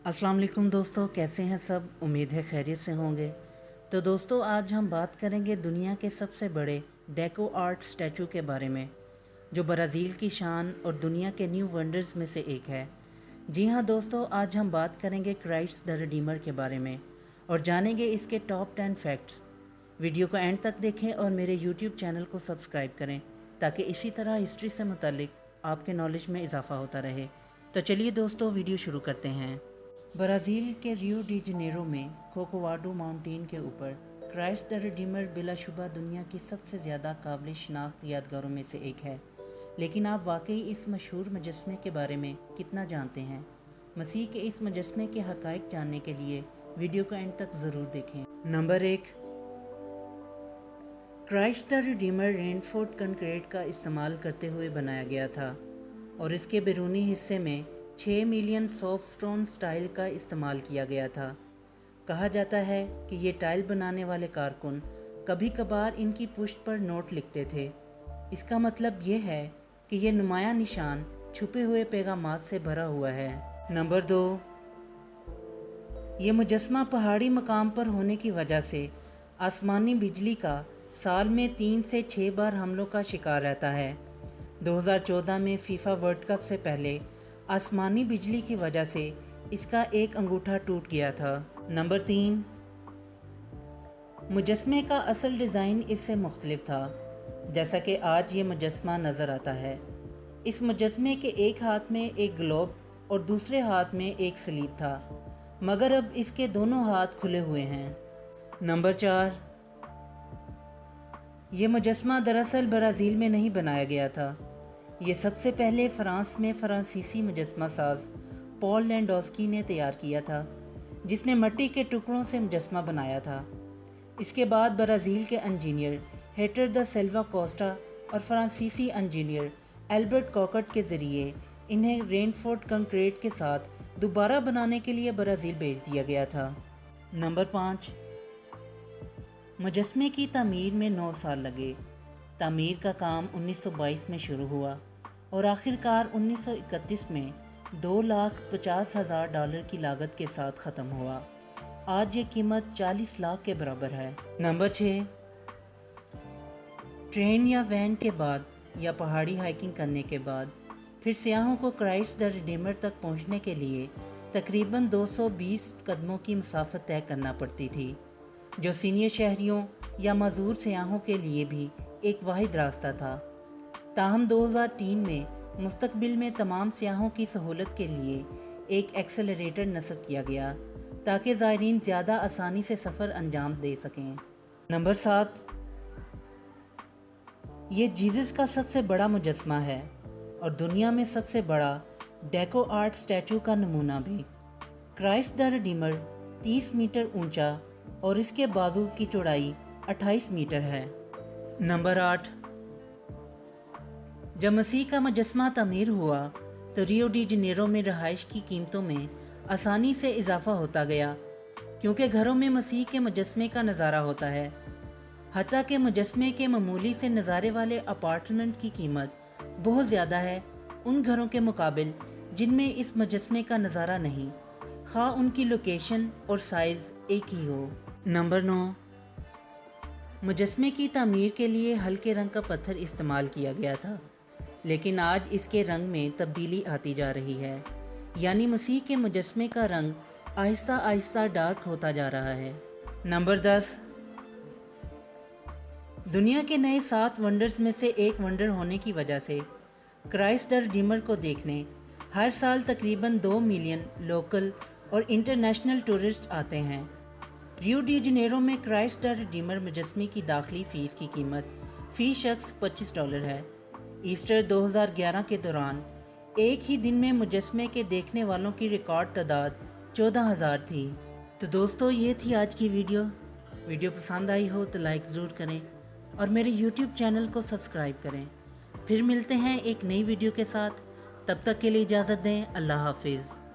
अस्सलाम वालेकुम दोस्तों, कैसे हैं सब। उम्मीद है खैरियत से होंगे। तो दोस्तों, आज हम बात करेंगे दुनिया के सबसे बड़े डेको आर्ट स्टैचू के बारे में, जो ब्राज़ील की शान और दुनिया के न्यू वंडर्स में से एक है। जी हाँ दोस्तों, आज हम बात करेंगे क्राइस्ट द रिडीमर के बारे में और जानेंगे इसके टॉप 10 फैक्ट्स। वीडियो को एंड तक देखें और मेरे यूट्यूब चैनल को सब्सक्राइब करें ताकि इसी तरह हिस्ट्री से मुतालिक आपके नॉलेज में इजाफ़ा होता रहे। तो चलिए दोस्तों, वीडियो शुरू करते हैं। ब्राज़ील के रियो डी जनेरो में कोकोवाडो माउंटेन के ऊपर क्राइस्ट द रिडीमर बिलाशुबा दुनिया की सबसे ज़्यादा काबिल शनाख्त यादगारों में से एक है। लेकिन आप वाकई इस मशहूर मुजस्मे के बारे में कितना जानते हैं? मसीह के इस मुजस्मे के हक़ाइक़ जानने के लिए वीडियो को एंड तक ज़रूर देखें। Number 1, Christ the Redeemer reinforced concrete का इस्तेमाल करते हुए बनाया गया था और इसके बैरूनी हिस्से में 6 मिलियन सॉफ्टस्टोन टाइल का इस्तेमाल किया गया था। कहा जाता है कि ये टाइल बनाने वाले कारकुन कभी कभार इनकी पुष्ट पर नोट लिखते थे। इसका मतलब ये है कि ये नुमाया निशान छुपे हुए पैगामात से भरा हुआ है। नंबर 2, ये मुजस्मा पहाड़ी मकाम पर होने की वजह से आसमानी बिजली का साल में 3 से 6 बार हमलों का शिकार रहता है। 2014 में फीफा वर्ल्ड कप से पहले आसमानी बिजली की वजह से इसका एक अंगूठा टूट गया था। नंबर 3, मुजस्मे का असल डिज़ाइन इससे मुख्तलिफ था, जैसा कि आज ये मुजस्मा नज़र आता है। इस मुजस्मे के एक हाथ में एक ग्लोब और दूसरे हाथ में एक सलीब था, मगर अब इसके दोनों हाथ खुले हुए हैं। नंबर 4, ये मुजस्मा दरअसल ब्राज़ील में नहीं बनाया गया था। ये सबसे पहले फ्रांस में फ्रांसीसी मुजस्मा साज पॉल लैंडोस्की ने तैयार किया था, जिसने मिट्टी के टुकड़ों से मुजस्मा बनाया था। इसके बाद ब्राज़ील के इंजीनियर हेक्टर दा सिल्वा कोस्टा और फ्रांसीसी इंजीनियर एल्बर्ट कॉकट के ज़रिए इन्हें रेनफोर्ड कंक्रीट के साथ दोबारा बनाने के लिए ब्राज़ील भेज दिया गया था। नंबर 5, मुजस्मे की तामीर में 9 साल लगे। तामीर का काम 1922 में शुरू हुआ और आखिरकार 1931 में $2,50,000 की लागत के साथ ख़त्म हुआ। आज ये कीमत 40 लाख के बराबर है। नंबर 6, ट्रेन या वैन के बाद या पहाड़ी हाइकिंग करने के बाद फिर सियाहों को क्राइस्ट द रिडीमर तक पहुंचने के लिए तकरीबन 220 कदमों की मुसाफत तय करना पड़ती थी, जो सीनियर शहरियों या मज़दूर सियाहों के लिए भी एक वाहिद रास्ता था। ताहम 2003 में मुस्तकबिल में तमाम सियाहों की सहूलत के लिए एक एक्सेलरेटर नस्ब किया गया ताकि ज़ायरीन ज़्यादा आसानी से सफ़र अंजाम दे सकें। नंबर 7, ये जीसस का सबसे बड़ा मुजस्मा है और दुनिया में सबसे बड़ा डेको आर्ट स्टैचू का नमूना भी। क्राइस्ट द रिडीमर 30 मीटर ऊंचा और इसके बाजू की चौड़ाई 28 मीटर है। नंबर 8, जब मसीह का मुजस्मा तामीर हुआ तो रियो डी जनेरो में रहाइश की कीमतों में आसानी से इजाफा होता गया, क्योंकि घरों में मसीह के मुजस्मे का नज़ारा होता है। हत्ता कि मुजस्मे के मामूली से नज़ारे वाले अपार्टमेंट की कीमत बहुत ज़्यादा है उन घरों के मुकाबिल जिनमें इस मुजस्मे का नज़ारा नहीं, खा उनकी लोकेशन और साइज़ एक ही हो। नंबर 9, मुजस्मे की तामीर के लिए हल्के रंग का पत्थर इस्तेमाल किया गया था, लेकिन आज इसके रंग में तब्दीली आती जा रही है, यानी मसीह के मुजस्मे का रंग आहिस्ता आहिस्ता डार्क होता जा रहा है। नंबर 10, दुनिया के नए 7 वंडर्स में से एक वंडर होने की वजह से क्राइस्ट द रिडीमर को देखने हर साल तकरीबन 2 मिलियन लोकल और इंटरनेशनल टूरिस्ट आते हैं। रियो डी जनेरो में क्राइस्ट द रिडीमर मुजस्मे की दाखिली फ़ीस की कीमत फ़ी शख्स $25 है। ईस्टर 2011 के दौरान एक ही दिन में मुजस्मे के देखने वालों की रिकॉर्ड तादाद 14,000 थी। तो दोस्तों, ये थी आज की वीडियो पसंद आई हो तो लाइक ज़रूर करें और मेरे यूट्यूब चैनल को सब्सक्राइब करें। फिर मिलते हैं एक नई वीडियो के साथ, तब तक के लिए इजाज़त दें। अल्लाह हाफिज़।